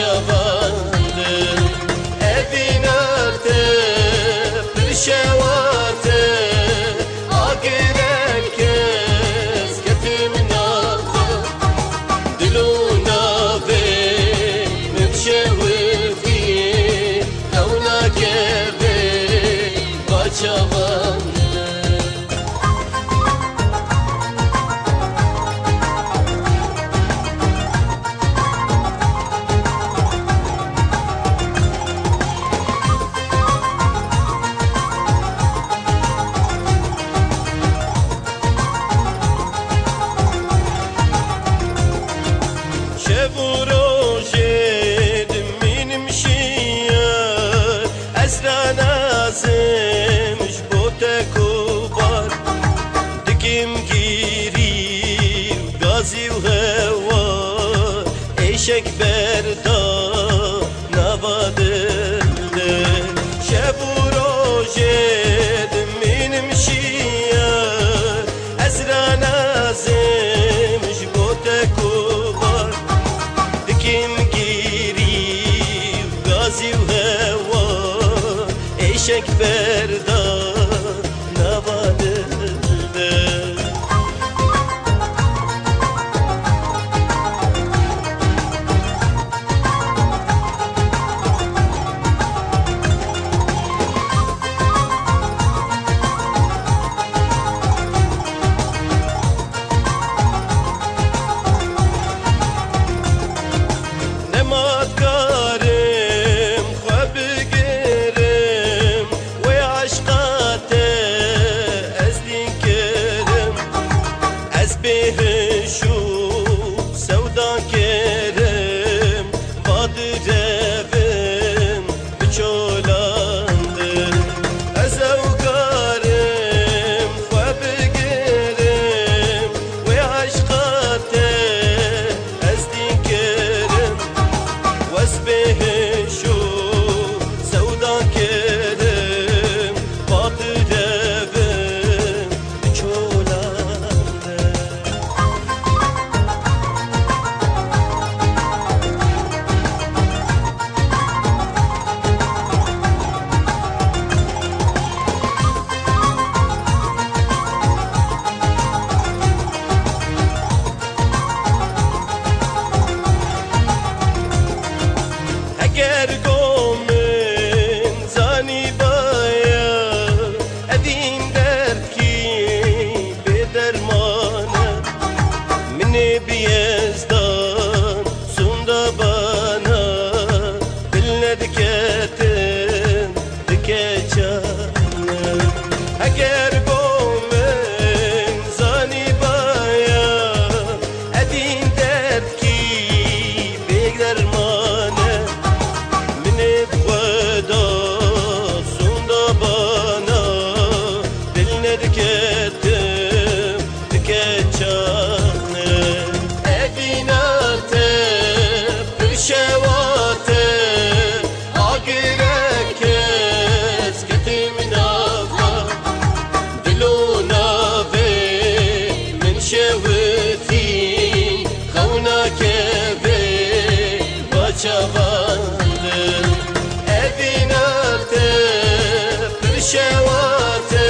çavandı Evinate pişevate Agirek kes ketim nafı Diluna ve mümşevdi Kavna kebe çavandı Nazımmış bote kubar Dikim giri gazi heva Eşek berda navadilde Şebu rojet minim şiyar Ezra nazımmış bote kubar Dikim giri gazi heva Eşek berda navadilde Nemat karim khwebgirim Ve aşkate ez dinkerim Ez behişu sevda kerim Vadirevim biçolandır Ez evkarim khwebgirim Ve aşkate ez dinkerim واسبهشو سودا كرم باطربم بچولانده اگر گومن زانی بایا ادین درد کی به درمانه من بیزدان سوندا بانا دل ندکتن دکچانه اگر گومن زانی بایا ادین درد کی به درمانه Çavandı Evinate pişevate